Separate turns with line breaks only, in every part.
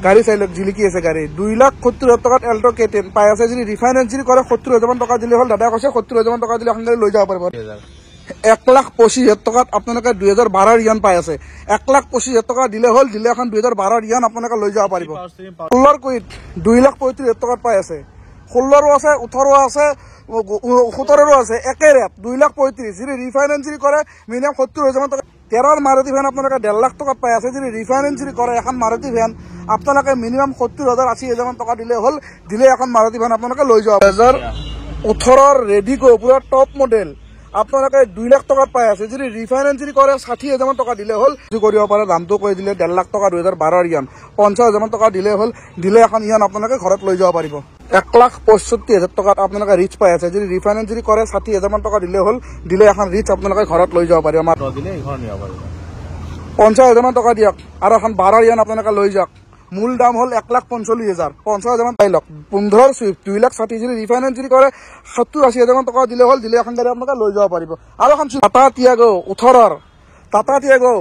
গাড়ী চাই লওক জিলিকি আছে গাড়ী 2,70,000 টকাত এল্টো K10 পাই আছে। যদি ৰিফাইনেন্স যদি কৰে 70,000 টকা দিলে হ'ল। দাদা কৈছে 70,000 টকা দিলে এখন গাড়ী লৈ যাব পাৰিব। 1,25,000 টকাত আপোনালোকে 2012 ইয়ান পাই আছে। 1,25,000 টকা দিলে হ'ল, দিলে এখন 2012 ইয়ান আপোনালোকে লৈ যাব পাৰিব। 16 কুইট 2,35,000 টকাত পাই আছে। 16 আছে, 18 আছে, 17 আছে, একে ৰেট 2,35,000। যদি ৰিফাইনেন্স যদি কৰে মিনিমাম 70,000 টকা। 13 মাৰুতি ভেন আপোনালোকে 1.5 লাখ টকাত পাই আছে। যদি ৰিফাইনেন্স যদি কৰে এখন মাৰুতি ভেন আপোনালোকে মিনিমাম 70,000 80,000 টকা দিলে হ'ল, দিলে এখন মাৰুতি ভেন আপোনালোকে লৈ যাব। 2018 ৰেডিকো পুৰা টপ মডেল আপোনালোকে 2 লাখ টকাত পাই আছে। যদি ৰিফাইনেন্স যদি কৰে 60,000 টকা দিলে হ'ল, কৰিব পাৰে। দামটো কৈ দিলে 1.5 লাখ টকা 2012 ইয়ান 50,000 টকা দিলে হ'ল, দিলে এখন ইয়ান আপোনালোকে ঘৰত লৈ যাব পাৰিব। 1,65,000 টকাত আপোনালোকে ৰিচ পাই আছে। যদি ৰিফাইনেন্স যদি কৰে 60,000 টকা দিলে হ'ল, দিলে এখন ৰিচ আপোনালোকে ঘৰত লৈ যাব পাৰিব। 50,000 টকা দিয়ক আৰু এখন 12 ইয়ান আপোনালোকে লৈ যাওক। মূল দাম হ'ল 1,45,000। 50,000 পাই লওক। 15 চুইফ্ট 2,60,000। যদি ৰিফাইনেন্স যদি কৰে 70-80,000 টকা দিলে হ'ল, দিলে এখন গাড়ী আপোনালোকে লৈ যাব পাৰিব। আৰু এখন টাটা টিয়াগো 18 টাটা টিয়াগো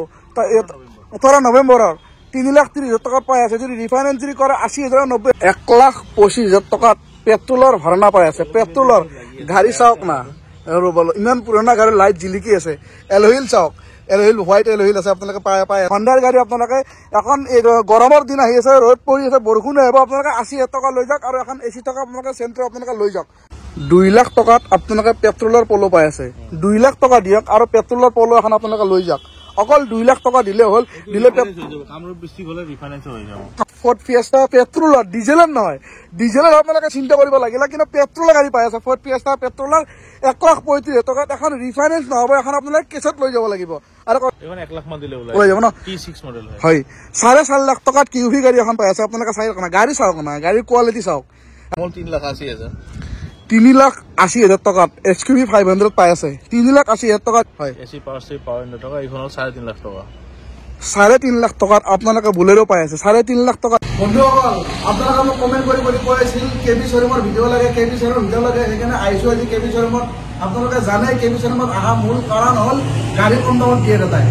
18 নৱেম্বৰৰ 3,30,000 টকাত পাই আছে। যদি ৰিফাইনেন্স যদি কৰে 80,000 90 1,25,000 টকাত পেট্ৰলৰ ভাড়া পাই আছে। পেট্ৰলৰ গাড়ী চাওক না, ৰ'ব ইমান পুৰণা গাড়ী লাইট জিলিকি আছে। এলহিল চাওক, এলহিল হোৱাইট এলহিল আছে আপোনালোকে পাই। হণ্ডাৰ গাড়ী আপোনালোকে এখন গৰমৰ দিন আহি আছে, ৰ'দ পৰি আছে, বৰষুণ আহিব, আপোনালোকে 80,000 টকা লৈ যাওক আৰু এখন AC টকা আপোনালোকে চেণ্টাৰ আপোনালোকে লৈ যাওক। 2 লাখ টকাত আপোনালোকে পেট্ৰলৰ পলো পাই আছে। 2 লাখ টকা দিয়ক আৰু পেট্ৰলৰ পলো এখন আপোনালোকে লৈ যাওক। অকল 2 লাখ টকা দিলে হ'ল, দিলে ফৰ্ড ফিয়েষ্টা পেট্ৰলৰ, ডিজেলৰ নহয়। ডিজেলৰ আপোনালোকে চিন্তা কৰিব লাগিলে, কিন্তু পেট্ৰলৰ গাড়ী পাই আছে। ফৰ্ড ফিয়েষ্টা পেট্ৰলৰ 1,35,000 টকাত এখন ৰিফাইনেন্স নহ'ব, এখন আপোনালোকে কেছত লৈ যাব লাগিব। আৰু
1 লাখ মান দিলে
লৈ যাব ন?
T6 মডেল
হয়। 4.5 লাখ টকাত কিউভি গাড়ী এখন পাই আছে। আপোনালোকে চাই না, গাড়ী চাওক না, গাড়ীৰ কোৱালিটি চাওক।
3,80,000
3,80,000 টকাত XUV 500 পাই আছে। 3,80,000 টকাত হয়।
AC power steering power window থকা এইখনৰ 3.5 লাখ টকা।
3.5 লাখ টকাত আপোনালোকে বুলেৰো পাই আছে। 3.5 লাখ টকাত। বন্ধুসকল আপোনালোকে মোক কমেণ্ট কৰি কৈ আছিল KB শ্বৰুমৰ ভিডিঅ' লাগে, KB শ্বৰুমৰ ভিডিঅ' লাগে। সেইকাৰণে আহিছোঁ আজি KB শ্বৰুমত। আপোনালোকে জানে KB শ্বৰুমত অহা মূল কাৰণ হ'ল গাড়ী কম দামত দিয়ে দাদাই।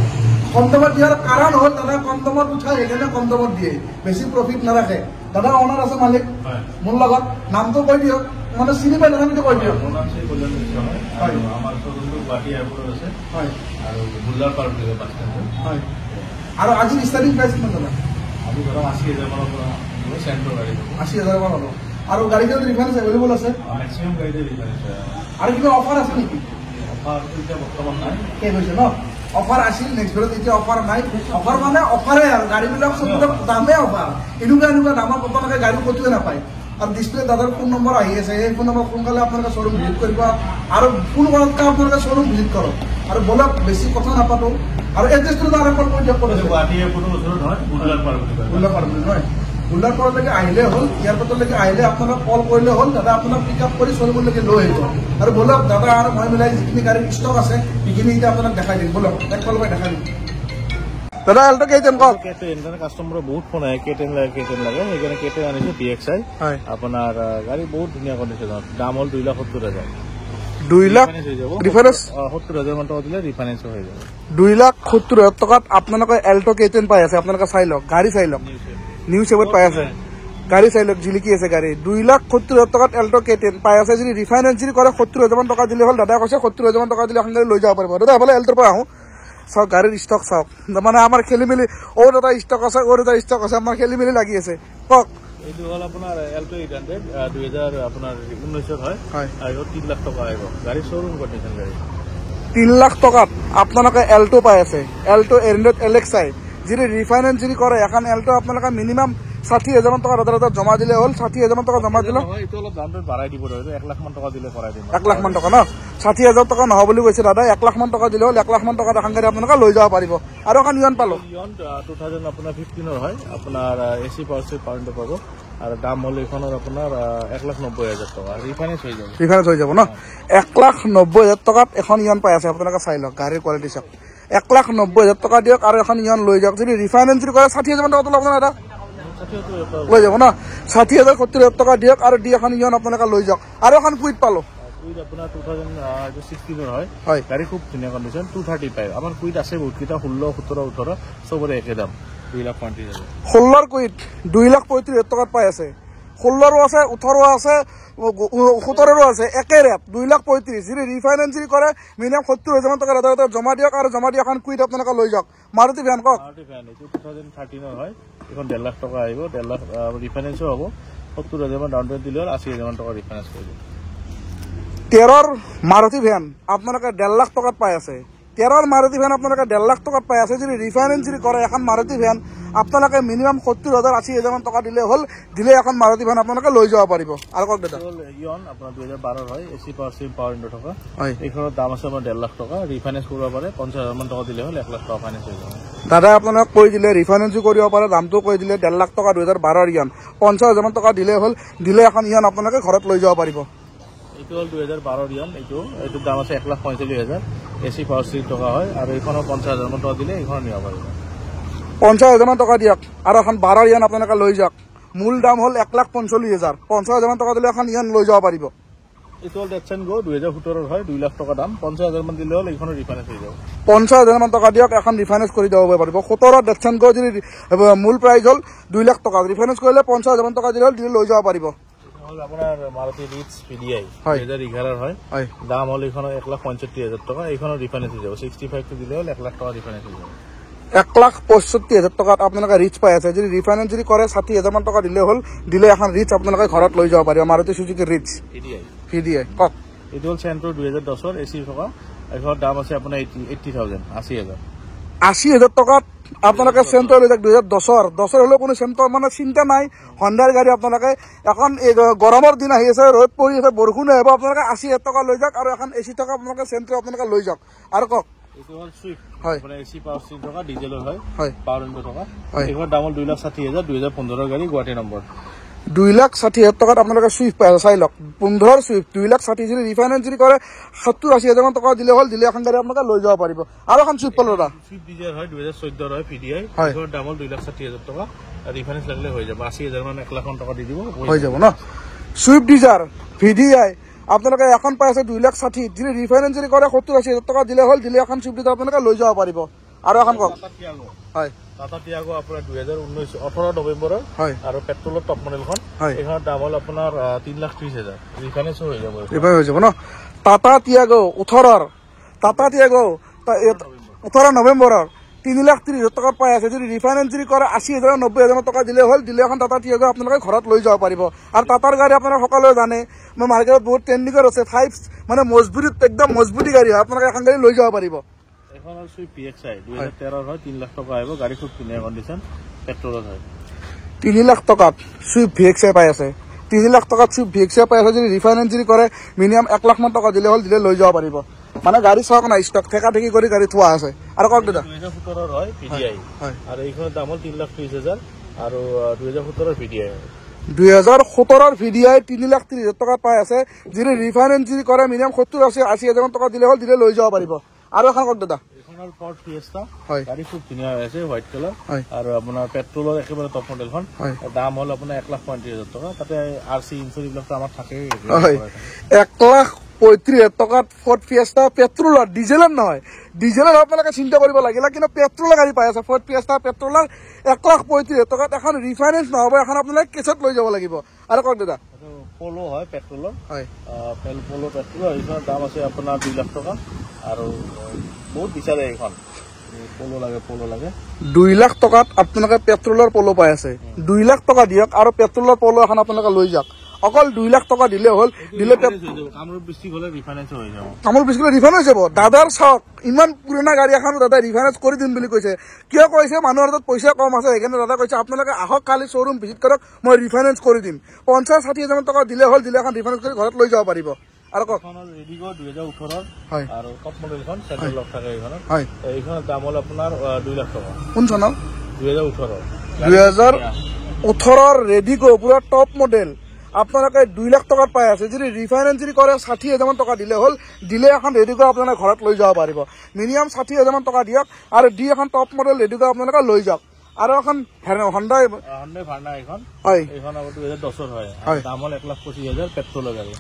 কম দামত দিয়াৰ কাৰণ হ'ল দাদা কম দামত উঠাই, সেইকাৰণে কম দামত দিয়ে, বেছি প্ৰফিট নাৰাখে। দাদা অনাৰ আছে মালিক মোৰ লগত, নামটো কৈ দিয়ক, মানে চিনি পাই নামটো কৈ দিয়ক। আৰু আজিৰ ষ্টাৰ্টিং প্ৰাইচ কিমান দাদা?
80,000 মানৰ পৰা
80,000 মান হ'ব। আৰু গাড়ীখনত ৰিফাইনেন্স এভেইলেবল আছে?
মেক্সিমাম গাড়ীতে ৰিফাইনেন্স
আৰু কিবা অফাৰ আছে নেকি?
অফাৰ এতিয়া বৰ্তমান নাই,
শেষ হৈছে ন? অফাৰ আছিল নেক্সট ভিডিঅ'ত, এতিয়া অফাৰ নাই। অফাৰ মানে অফাৰে আৰু গাড়ীবিলাক চবতে দামে অফাৰ। এনেকুৱা দামত আপোনালোকে গাড়ী ক'তোৱে নাপায়। আৰু ডিছপ্লে দাদাৰ ফোন নম্বৰ আহি আছে, সেই ফোন নম্বৰ সোনকালে আপোনালোকে শ্বৰুম ভিজিট কৰিব আৰু ফোন কৰাতকৈ আপোনালোকে শ্বৰুম ভিজিট কৰক। আৰু বলক বেছি কথা নাপাতো। আৰু এড্ৰেছটো তাৰ এবাৰ কৈ দিয়ক।
গুৱাহাটী এয়াৰপৰ্টৰ ওচৰত হয়,
বুল্লাপাৰ নহয়। বুল্লাপাৰলৈকে আহিলে হ'ল, এয়াৰপৰ্টলৈকে আহিলে আপোনালোকে কল কৰিলে হ'ল, দাদা আপোনাক পিক আপ কৰি শ্বৰুমলৈকে লৈ আহিব। আৰু বলক দাদা আৰু মই মিলাই যিখিনি গাড়ীৰ ষ্টক আছে সেইখিনি এতিয়া আপোনাক দেখাই দিম। বলক এক কলকৈ দেখাই দিম। দাদা এল্টো K10 কওক।
কাষ্টমাৰৰ বহুত ফোন আহে, K10 লাগে, K10 লাগে, সেইকাৰণে K10 আনিছো DXi। আপোনাৰ গাড়ী বহুত ধুনীয়া কণ্ডিশ্যনত, দাম হ'ল 2,70,000।
2 লাখ ৰিফাইনেন্স
70,000 মান টকা দিলে ৰিফাইনেন্স হৈ যাব।
2,70,000 টকাত আপোনালোকে এল্টো K10 পাই আছে। আপোনালোকে চাই লওক, গাড়ী চাই লওক, নিউ চেভত পাই আছে। গাড়ী চাই লওক, জিলিকি আছে গাড়ী। 2,70,000 টকাত এল্টো K10 পাই আছে। যদি ৰিফাইনেন্স যদি কৰে 70,000 টকা দিলে হ'ল। দাদা কৈছে 70,000 টকা দিলে এখন গাড়ী লৈ যাব পাৰিব। দাদা এফালে এল্টোৰ পৰা আহোঁ, চাওক গাড়ীৰ ষ্টক চাওক। মানে আমাৰ খেলি মেলি, এটা ষ্টক আছে, এটা ষ্টক আছে, আমাৰ খেলি মেলি লাগি আছে। কওক।
এইটো হ'ল আপোনাৰ এল্টো 800 2019 হয়, আৰু 3 লাখ টকা আহিব। গাড়ী শ্বৰুম কণ্ডিশ্যন গাড়ী।
3 লাখ টকাত আপোনালোকে এল্টো পাই আছে। Alto 800 LXi। যদি ৰিফাইনেন্স যদি কৰে এখন এল্টো আপোনালোকে মিনিমাম 60,000 টকা দাদা জমা দিলে হ'ল। 60,000 টকা জমা দিলে
এইটো অলপ দামটো বাঢ়াই দিব, 1 লাখ মান টকা দিলে কৰাই দিম।
1 লাখ মান টকা ন? 60,000 টকা নহয় বুলি কৈছে দাদা। 1 লাখ মান টকা দিলে হ'ল। 1 লাখ মান টকা এখন গাড়ী আপোনালোকে লৈ যাব পাৰিব। আৰু এখন ইয়ন পালো,
ইয়ন 2000 আপোনাৰ 15 হয়। আপোনাৰ AC power steering power window পাব। আৰু দাম হ'ল এইখনৰ আপোনাৰ 1,90,000 টকা। ৰিফাইনেন্স হৈ যাব।
ৰিফাইনেন্স হৈ যাব ন? 1,90,000 টকাত এখন ইয়ন পাই আছে। আপোনালোকে চাই লওক, গাড়ীৰ কোৱালিটি চাওক। 1,90,000 টকা দিয়ক আৰু এখন ইয়ন লৈ যাওক। যদি ৰিফাইনেন্স যদি কৰে 60,000 টকা ল'ব না দাদা? লৈ যাব ন? 60,000 70,000 টকা দিয়ক আৰু দি এখন ইয়ন আপোনালোকে লৈ যাওক। আৰু এখন কুইট পালো,
আপোনাৰ 2016 হয়। গাড়ী খুব ধুনীয়া কণ্ডিশ্যন, 235। আমাৰ কুইট আছে বহুত কেইটা, 16, 17, 18 চবৰে একে দাম। 2,35,000
16 কুইট 2,35,000 টকাত পাই আছে 16 আছে 18 আছে 17 আছে একে ৰেট 2,35,000 যদি ৰিফাইনেন্স যদি কৰে মিনিমাম 70,000 টকা এটা জমা দিয়ক আৰু জমা দি এখন কুইট আপোনালোকে লৈ যাওক মাৰুতি ভ্যান কক
মাৰুতি ভ্যান এইটো 2013 হয় এখন 1.5 লাখ টকা আহিব 1.5 লাখ ৰিফাইনেন্সো হ'ব 70,000 ডাউন পেমেন্ট দিলে 80,000 টকা ৰিফাইনেন্স কৰিব
13ৰ মাৰুতি ভ্যান আপোনালোকে 1.5 লাখ টকাত পাই আছে 13ৰ মাৰুতি ভ্যান আপোনালোকে 1.5 লাখ টকাত পাই আছে যদি ৰিফাইনেন্স যদি কৰে এখন মাৰুতি ভ্যান আপোনালোকে মিনিমাম 70,000 80,000 টকা দিলে হ'ল দিলে এখন মাৰুতি ভ্যান আপোনালোকে লৈ যাব পাৰিব আৰু কক দাদা
ইয়ন আপোনাৰ 2012 হয় AC power stream power indoor থকা
হয়
এইখনৰ দাম আছে আমাৰ 1.5 লাখ টকা ৰিফাইনেন্স কৰিব পাৰে 50,000 মান টকা দিলে হ'ল 1 লাখ টকা ফাইনেন্স হৈ যাব
দাদা আপোনালোক কৈ দিলে ৰিফাইনেন্সো কৰিব পাৰে দামটো কৈ দিলে 1.5 লাখ টকা 2012 ইয়ান 50,000 টকা দিলে হ'ল দিলে এখন ইয়ান আপোনালোকে ঘৰত লৈ যাব পাৰিব
এইটো হ'ল 2012 ইয়ান এইটো দাম আছে 1,45,000 এসি পাৱাৰ স্ট্ৰিম টকা হয় আৰু এইখনৰ 50,000 মান টকা দিলে এইখন নিব পাৰিব
50,000 টকা দিয়ক আৰু এখন 12 ইয়ান আপোনালোকে লৈ যাওক মূল দাম হ'ল 1,45,000 50,000 টকা দিলে এখন ইয়ান লৈ যাব পাৰিব
এইটো হ'ল ডেটছন গো 2017 হয় 2 লাখ টকা দাম 50,000 মান দিলে হ'ল এইখনৰ ৰিফাইনেন্স হৈ যাব
50,000 মান টকা দিয়ক এখন ৰিফাইনেন্স কৰি দিব পাৰিব 17 ডেটছন গো যদি মূল প্ৰাইচ হ'ল 2 লাখ টকা ৰিফাইনেন্স কৰিলে 50,000 মান টকা দিলে হ'ল দিলে লৈ যাব পাৰিব
হ'ল আপোনাৰ মাৰুতি ৰিচ পিডিআই 2011 হয় দাম হ'ল এইখনৰ 1,65,000 টকা এইখনৰ ৰিফাইনেন্স হৈ যাব 65 টো দিলে হ'ল 1 লাখ টকা ৰিফাইনেন্স হৈ যাব
1,65,000 টকাত আপোনালোকে ৰিচ পাই আছে যদি ৰিফাইনেন্স যদি কৰে 60,000 মান টকা দিলে হ'ল দিলে এখন ৰিচ আপোনালোকে ঘৰত লৈ যাব পাৰিব মাৰুতি সুজুকি ৰিচ পিডিআই কক
এইটো হ'ল চেণ্ট্ৰ 2010 এসি থকা এইখনৰ দাম আছে আপোনাৰ 80,000 80,000
80,000 টকাত আপোনালোকে চেণ্ট্ৰ লৈ যাওক 2010 হলেও কোনো চেণ্ট্ৰ মানে চিন্তা নাই হণ্ডাৰ গাড়ী আপোনালোকে এখন গৰমৰ দিন আহি আছে ৰ'দ পৰি আছে বৰষুণ আহিব আপোনালোকে 80,000 টকা লৈ যাওক আৰু এখন এসি টকা আপোনালোকে চেণ্ট্ৰ আপোনালোকে লৈ যাওক আৰু কক
এইটো হ'ল সুইফ্ট
হয়
আপোনাৰ এসি পাৱাৰ স্ট্ৰিম থকা ডিজেলৰ হয়
হয়
পাৱাৰ ইনডো থকা এইখনৰ দাম হ'ল 2,60,000 2015 গাড়ী গুৱাহাটী নম্বৰ
2,60,000 টকাত আপোনালোকে সুইফ্ট পাই চাই লওক 15 সুইফ্ট 2,60,000 যদি ৰিফাইনেন্স যদি কৰে 70-80,000 টকা দিলে হ'ল দিলে এখন গাড়ী আপোনালোকে লৈ যাব পাৰিব আৰু এখন সুইফ্ট পালো দাদা
সুইফ্ট ডিজায়াৰ হয় 2014 হয় পিডিআই এইখনৰ দাম হ'ল 2,60,000 টকা ৰিফাইনেন্স লাগিলে হৈ যাব 80,000 মান 1 লাখ টকা দি দিব
হৈ যাব ন সুইফ্ট ডিজায়াৰ ভিডিআই আপোনালোকে এখন পাই আছে 2,60,000 যদি ৰিফাইনেন্স যদি কৰে 70-80,000 টকা দিলে হ'ল দিলে এখন সুইফ্ট ডিজায়াৰ আপোনালোকে লৈ যাব পাৰিব আৰু এখন কক হয়
টাটা টিয়াগো আপোনাৰ 2019 18 নৱেম্বৰৰ
হয়
আৰু পেট্ৰলৰ টপ মডেলখন এইখনৰ দাম হ'ল আপোনাৰ 3,30,000 ৰিফাইনেন্স হৈ যাব
ৰিফাইন হৈ যাব ন টাটা টিয়াগো 18 টাটা টিয়াগো 18 নৱেম্বৰৰ 3,30,000 টকা পাই আছে যদি ৰিফাইনেন্স যদি কৰে 80,000 90,000 টকা দিলে হ'ল দিলে এখন টাটা টিয়াগো আপোনালোকে ঘৰত লৈ যাব পাৰিব আৰু টাটাৰ গাড়ী আপোনালোকে সকলোৱে জানে মই মাৰ্কেটত বহুত ট্ৰেণ্ডিঙত আছে 5 মানে মজবুতি একদম মজবুতি গাড়ী হয় আপোনালোকে এখন গাড়ী লৈ যাব পাৰিব
এখন হ'ল সুইফ্ট PXI 2013 হয় 3 লাখ টকা আহিব গাড়ী খুব ধুনীয়া কণ্ডিশ্যন পেট্ৰলৰ হয়
3 লাখ টকাত সুইফ্ট PXI পাই আছে 3 লাখ টকাত সুইফ্ট PXI পাই আছে যদি ৰিফাইনেন্স যদি কৰে মিনিমাম 1 লাখ মান টকা দিলে হ'ল দিলে লৈ যাব পাৰিব মানে গাড়ী চাওক না ষ্টক ঠেকা ঠেকি কৰি গাড়ী থোৱা আছে আৰু কক দাদা
2017 হয় PDI আৰু এইখনৰ দাম হ'ল 3,30,000 আৰু 2017 PDI
2017 ভিডিআই 3,30,000 টকা পাই আছে যদি ৰিফাইনেন্স যদি কৰে মিনিমাম 70-80,000 টকা দিলে হ'ল দিলে লৈ যাব পাৰিব আৰু এখন কক দাদা
এইখনৰ ফৰ্ড ফিয়েষ্টা
হয়
গাড়ী খুব ধুনীয়া হৈ আছে হোৱাইট কালাৰ
হয়
আৰু আপোনাৰ পেট্ৰলৰ একেবাৰে টপ মডেলখন দাম হ'ল আপোনাৰ 1,35,000 টকা তাতে RC ইঞ্চুৰেঞ্চ বিলাকতো আমাৰ থাকেই
1,35,000 টকাত ফৰ্ড ফিয়েষ্টা পেট্ৰলৰ ডিজেলৰ নহয় ডিজেলৰ আপোনালোকে চিন্তা কৰিব লাগিলে কিন্তু পেট্ৰলৰ গাড়ী পাই আছে ফৰ্ড ফিয়েষ্টা পেট্ৰলৰ 1,35,000 টকাত এখন ৰিফাইনেন্স নহ'ব এখন আপোনালোকে কেছত লৈ যাব লাগিব আৰু কক দাদা
পলো হয় পেট্ৰলৰ
হয়
পলো পেট্ৰলৰ এইখনৰ দাম আছে আপোনাৰ 2 লাখ টকা আৰু বহুত বিচাৰে এইখন পলো লাগে
2 লাখ টকাত আপোনালোকে পেট্ৰলৰ পলো পাই আছে 2 লাখ টকা দিয়ক আৰু পেট্ৰলৰ পলো এখন আপোনালোকে লৈ যাওক অকল 2 লাখ টকা দিলে হ'ল দিলে
কামৰূপ ডিষ্ট্ৰিক্ট হ'লে ৰিফাইনেন্স হৈ যাব
কামৰূপ ডিষ্ট্ৰিক্ট ৰিফাইনেন্স হৈ যাব দাদাৰ চাওক ইমান পুৰণা গাড়ী এখন দাদা ৰিফাইনেন্স কৰি দিম বুলি কৈছে কিয় কৈছে মানুহৰ হাতত পইচা কম আছে সেইকাৰণে দাদা কৈছে আপোনালোকে আহক কালি শ্বৰুম ভিজিট কৰক মই ৰিফাইনেন্স কৰি দিম 50-60,000 টকা দিলে হ'ল দিলে এখন ৰিফাইনেন্স কৰি ঘৰত লৈ যাব পাৰিব আৰু কক
ৰেডিগো 2018
হয়
আৰু টপ মডেলখন চেণ্ট্ৰেল লক থাকে এইখনত
হয়
এইখনৰ দাম হ'ল আপোনাৰ 2 লাখ টকা
কোন চনৰ
2018
2018 ৰেডিগো পুৰা টপ মডেল আপোনালোকে 2 লাখ টকাত পাই আছে যদি ৰিফাইনেন্স যদি কৰে 60,000 টকা দিলে হ'ল দিলে এখন ৰেডিগো আপোনালোকে ঘৰত লৈ যাব পাৰিব মিনিমাম 60,000 টকা দিয়ক আৰু দি এখন টপ মডেল ৰেডিগো আপোনালোকে লৈ যাওক আৰু এখন হণ্ডাই
ভাৰ্না এইখন
হয়
এইখন 2010 হয় দাম হ'ল 1,25,000 পেট্ৰলৰ গাড়ী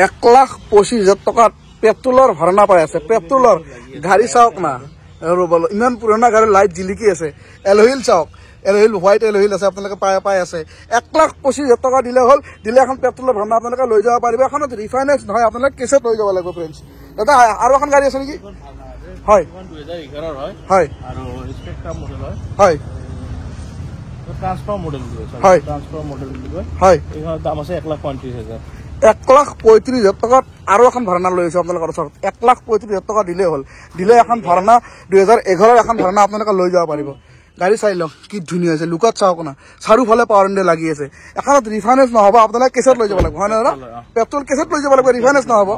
1,25,000 টকাত পেট্ৰলৰ ভাড়া পাই আছে পেট্ৰলৰ গাড়ী চাওক না ৰ'ব ইমান পুৰণা গাড়ী লাইট জিলিকি আছে এলহিল চাওক এলহিল হোৱাইট এলহিল আছে আপোনালোকে পাই আছে 1,25,000 টকা দিলে হ'ল দিলে এখন পেট্ৰলৰ ভাড়া আপোনালোকে লৈ যাব পাৰিব এখনত ৰিফাইনেন্স নহয় আপোনালোকে কেছত লৈ যাব লাগিব ফ্ৰেণ্ডছ দাদা আৰু এখন গাড়ী আছে নেকি হয়
2011 হয়
হয়
আৰু স্পেক্ট্ৰাম মডেল হয়
হয়
ট্ৰান্সফাৰ মডেল
হয়
ট্ৰান্সফাৰ মডেল
হয়
এইখনৰ দাম আছে 1,35,000
1,35,000 টকাত আৰু এখন ভাড়া লৈ আহিছে আপোনালোকৰ ওচৰত 1,35,000 টকা দিলেই হ'ল দিলে এখন ভাড়া 2011 এখন ভাড়া আপোনালোকে লৈ যাব পাৰিব গাড়ী চাই লওক কি ধুনীয়া হৈছে লুকত চাওক না চাৰিওফালে পাৱাৰ ইণ্ডে লাগি আছে এখনত ৰিফাইনেন্স নহ'ব আপোনালোকে কেছত লৈ যাব লাগিব হয় নে দাদা পেট্ৰল কেছত লৈ যাব লাগিব ৰিফাইনেন্স নহ'ব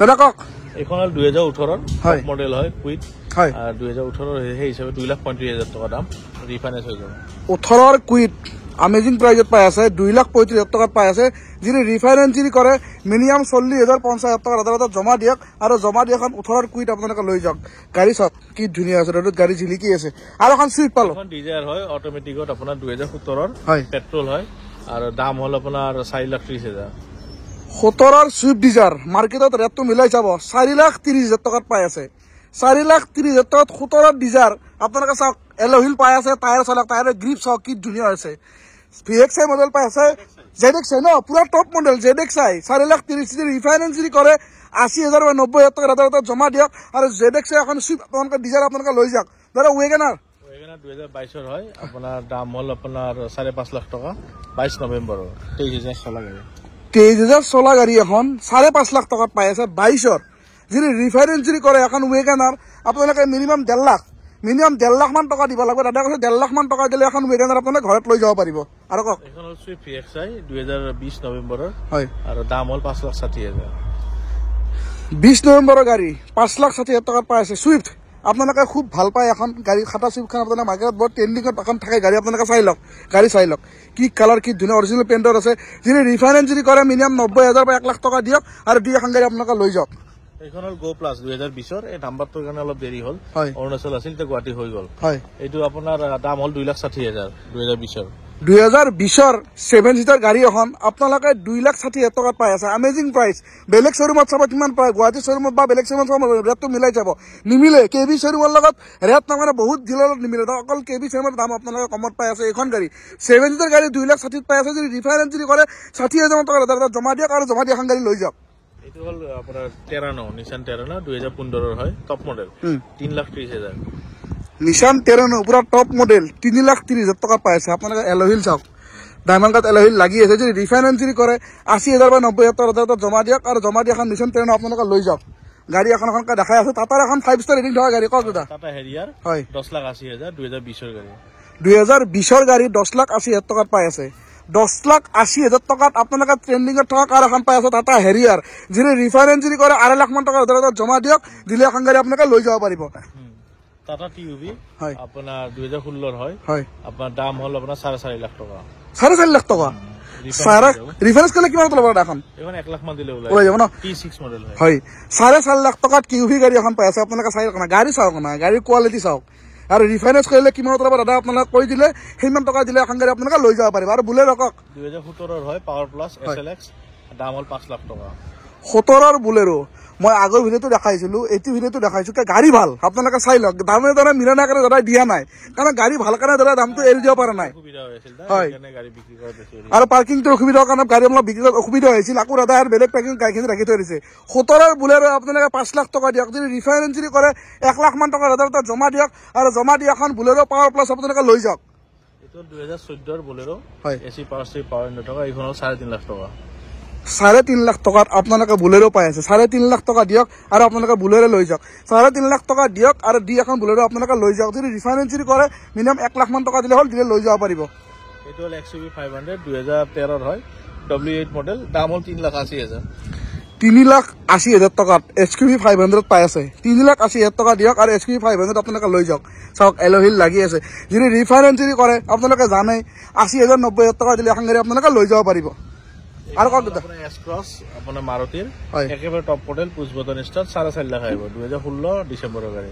দাদা কওক
এইখন 2018
হয়
মডেল হয় কুইট
হয়
2018 সেই হিচাপে 2,35,000 টকা দাম ৰিফাইনেন্স হৈ যাব
18 কুইট আমেজিং প্ৰাইজত পাই আছে 2,35,000 টকাত পাই আছে যিনি ৰিফাইনেন্স যদি কৰে মিনিমাম 40,000 50,000 টকা দাদা জমা দিয়ক আৰু জমা দি এখন 18 কুইট আপোনালোকে লৈ যাওক গাড়ী চাওক কি ধুনীয়া আছে ৰ'দত গাড়ী জিলিকি আছে আৰু এখন চুইফ্ট পালো
এখন ডিজায়াৰ হয় অট'মেটিকত আপোনাৰ 2017
হয়
পেট্ৰল হয় আৰু দাম হ'ল আপোনাৰ 4,30,000
17 চুইফ্ট ডিজায়াৰ মাৰ্কেটত ৰেটটো মিলাই চাব 4,30,000 টকাত পাই আছে 4,30,000 টকাত 17 ডিজায়াৰ আপোনালোকে চাওক এলহিল পাই আছে টায়াৰ চাওক টায়াৰৰ গ্ৰিপ চাওক কি ধুনীয়া আছে VXI মডেল পাই আছে ZXI ন পুৰা টপ মডেল ZXI 4,30,000 ৰিফাইনেন্স যদি কৰে 80,000 বা 90,000 টকা দাদা জমা দিয়ক আৰু ZXI এখন চুইফ্ট আপোনালোকে ডিজায়াৰ আপোনালোকে লৈ যাওক দাদা ৱেগনাৰ
2022 হয় আপোনাৰ দাম হ'ল আপোনাৰ 5.5 লাখ টকা 22 নৱেম্বৰৰ 23,000 চলা গাড়ী
23,000 চলা গাড়ী এখন 5.5 লাখ টকাত পাই আছে 22ৰ যদি ৰিফাইনেন্স যদি কৰে এখন ৱেগনাৰ আপোনালোকে মিনিমাম 1.5 লাখ মান টকা দিব লাগিব দাদা কৈছে 1.5 লাখ মান টকা দিলে এখন ৱেগনাৰ আপোনালোকে ঘৰত লৈ যাব পাৰিব আৰু কওক
এইখন হ'ল চুইফ্ট VXI 2020 নৱেম্বৰৰ
হয়
আৰু দাম হ'ল 5,60,000
20 নৱেম্বৰৰ গাড়ী 5,60,000 টকাত পাই আছে চুইফ্ট আপোনালোকে খুব ভাল পায় এখন গাড়ী খাটা চুইফ্টখন আপোনালোকে মাৰ্কেটত বৰ ট্ৰেণ্ডিঙত এখন থাকে গাড়ী আপোনালোকে চাই লওক গাড়ী চাই লওক কি কালাৰ কি ধুনীয়া অৰিজিনেল পেইণ্টৰ আছে যদি ৰিফাইনেন্স যদি কৰে মিনিমাম 90,000 বা 1 লাখ টকা দিয়ক আৰু দুই এখন গাড়ী আপোনালোকে লৈ যাওক
এইখন হ'ল গো প্লাছ 2020ৰ এই নাম্বাৰটোৰ কাৰণে অলপ দেৰি হ'ল
হয়
অৰুণাচল আছিল এতিয়া গুৱাহাটী হৈ গ'ল
হয়
এইটো আপোনাৰ দাম হ'ল 2,60,000 2020ৰ
2020ৰ 7 সিটাৰ গাড়ী এখন আপোনালোকে 2,60,000 টকাত পাই আছে আমেজিং প্ৰাইচ বেলেগ শ্বৰুমত চাব কিমান পায় গুৱাহাটী শ্বৰুমত বা বেলেগ শ্বৰুমত চাব ৰেটটো মিলাই যাব নিমিলে কেবি শ্বৰুমৰ লগত ৰেট তাৰমানে বহুত ডিলাৰত নিমিলে অকল কেবি শ্বৰুমৰ দাম আপোনালোকে কমত পাই আছে এইখন গাড়ী 7 সিটাৰ গাড়ী 2,60,000 পাই আছে যদি ৰিফাইনেন্স যদি কৰে 60,000 টকা দাদা জমা দিয়ক আৰু জমা দি এখন গাড়ী লৈ যাওক
এইটো হ'ল আপোনাৰ টেৰানো নিছান টেৰানো 2015ৰ হয় টপ মডেল 3,30,000
নিছান টেৰানো পুৰা টপ মডেল 3,30,000 টকা পাই আছে আপোনালোকে এলহিল চাওক ডায়মণ্ড কাট এলহিল লাগি আছে যদি ৰিফাইনেন্স যদি কৰে 80,000 বা 90,000 টকা জমা দিয়ক আৰু জমা দি এখন নিছান টেৰানো আপোনালোকে লৈ যাওক গাড়ী এখন দেখাই আছে টাটাৰ এখন 5 ষ্টাৰ ৰেটিং থকা গাড়ী কওক দাদা
টাটা হেৰিয়াৰ
হয়
10,80,000 2020ৰ গাড়ী
2020ৰ গাড়ী 10,80,000 টকাত পাই আছে 10,80,000 টকাত আপোনালোকে ট্ৰেণ্ডিঙত থকা কাৰ এখন পাই আছে টাটা হেৰিয়াৰ যদি ৰিফাইনেন্স যদি কৰে 2.5 লাখ মান টকা জমা দিয়ক দিলে এখন গাড়ী আপোনালোকে লৈ যাব পাৰিব
টাটা টিউবি
হয়
আপোনাৰ 2016ৰ হয়
হয়
আপোনাৰ দাম হ'ল আপোনাৰ 4.5 লাখ টকা
4.5 লাখ টকা ৰিফাইনেন্স কৰিলে কিমান ল'ব এখন
এখন 1 লাখ মান দিলে
ওলাই যাব ন
T6 মডেল
হয় 4.5 লাখ টকাত কিউভি গাড়ী এখন পাই আছে আপোনালোকে চাই লওক না গাড়ী চাওক না গাড়ীৰ কোৱালিটি চাওক আৰু ৰিফাইনেন্স কৰিলে কিমান ল'ব দাদা আপোনালোকে কৈ দিলে সিমান টকা দিলে এখন গাড়ী আপোনালোকে লৈ যাব পাৰিব আৰু বুলেৰ কওক
2017ৰ হয় পাৱাৰ প্লাছ SLX দাম হ'ল 5 লাখ টকা
17ৰ বুলেৰো মই আগৰ ভিডিঅ'টো দেখাইছিলো এইটো ভিডিঅ'টো দেখাইছো গাড়ী ভাল আপোনালোকে চাই লওক দামে দাদা মিলা নাই কাৰণে দাদা দিয়া নাই কাৰণ গাড়ী ভাল কাৰণে দাদা দামটো এৰি দিব পৰা নাই হয় আৰু পাৰ্কিংটোৰ অসুবিধাৰ কাৰণে গাড়ী অলপ বিক্ৰী কৰাত অসুবিধা হৈছিল আকৌ দাদা আৰু বেলেগ পাৰ্কিং গাড়ীখিনি ৰাখি থৈ দিছে 17ৰ বুলেৰো আপোনালোকে 5 লাখ টকা দিয়ক যদি ৰিফাইনেন্স যদি কৰে 1 লাখ মান টকা দাদা জমা দিয়ক আৰু জমা দি এখন বুলেৰো পাৱাৰ প্লাছ আপোনালোকে লৈ যাওক
এইটো 2014ৰ বুলেৰো
হয়
AC power strip power Indo থকা এইখন হ'ল 3.5 লাখ টকা
3.5 লাখ টকাত আপোনালোকে বুলেৰো পাই আছে 3.5 লাখ টকা দিয়ক আৰু আপোনালোকে বুলেৰো লৈ যাওক 3.5 লাখ টকা দিয়ক আৰু দি এখন বুলেৰো আপোনালোকে লৈ যাওক যদি ৰিফাইনেন্স যদি কৰে মিনিমাম 1 লাখ মান টকা দিলে হ'ল দিলে লৈ যাব পাৰিব
এইটো হ'ল XUV 500 2013ৰ হয় W8 মডেল দাম হ'ল 3,80,000
3,80,000 টকাত XUV 500 পাই আছে 3,80,000 টকা দিয়ক আৰু XUV 500 আপোনালোকে লৈ যাওক চাওক এলহিল লাগি আছে যদি ৰিফাইনেন্স যদি কৰে আপোনালোকে জানে 80,000 90,000 টকা দিলে এখন গাড়ী আপোনালোকে লৈ যাব পাৰিব আৰু কওক দাদা
আপোনাৰ S Cross আপোনাৰ মাৰুতিৰ
হয়
একেবাৰে টপ মডেল পুছ বটন ষ্টাৰ্ট 4.5 লাখ আহিব 2016 ডিচেম্বৰৰ গাড়ী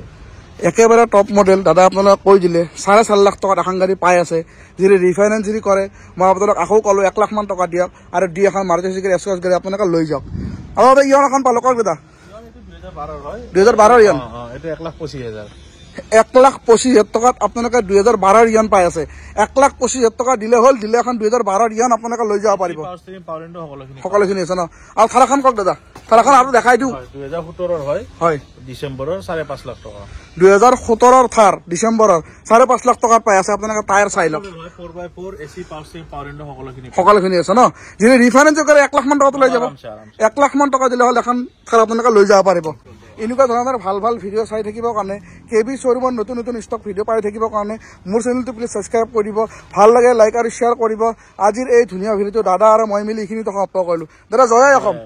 একেবাৰে টপ মডেল দাদা আপোনালোকে কৈ দিলে 4.5 লাখ টকাত এখন গাড়ী পাই আছে যদি ৰিফাইনেন্স যদি কৰে মই আপোনালোক আকৌ ক'লো 1 লাখ মান টকা দিয়ক আৰু দি এখন মাৰুতি চুজুকি S Cross গাড়ী আপোনালোকে লৈ যাওক আৰু দাদা ইয়ন এখন পালো কওক দাদা
2012 হয়
2012 ইয়ান
এটা 1,25,000
1,25,000 টকাত আপোনালোকে 2012 ইয়ান পাই আছে 1,25,000 টকা দিলে হ'ল দিলে এখন 2012 ইয়ান আপোনালোকে লৈ যাব পাৰিব সকলোখিনি আছে ন আৰু থাৰাখন কওক দাদা থাৰাখন আৰু দেখাই দিওঁ
2017 হয়
হয়
ডিসেম্বৰৰ 5.5 লাখ টকা
2017 থাৰ ডিসেম্বৰৰ 5.5 লাখ টকাত পাই আছে আপোনালোকে টায়াৰ চাই লওক
4x4 AC power steering power window
সকলোখিনি আছে ন যিনি ৰিফাইনেন্স কৰে 1 লাখ মান টকাটো লৈ যাব 1 লাখ মান টকা দিলে হ'ল এখন থাৰ আপোনালোকে লৈ যাব পাৰিব এনেকুৱা ধৰণৰ ভাল ভাল ভিডিঅ' চাই থাকিবৰ কাৰণে কেবি শ্বৰুমৰ নতুন নতুন ষ্টক ভিডিঅ' পাই থাকিবৰ কাৰণে মোৰ চেনেলটো প্লিজ ছাবস্ক্ৰাইব কৰিব ভাল লাগে লাইক আৰু শ্বেয়াৰ কৰিব আজিৰ এই ধুনীয়া ভিডিঅ'টো দাদা আৰু মই মিলি এইখিনি সমাপ্ত কৰিলোঁ দাদা জয় অসম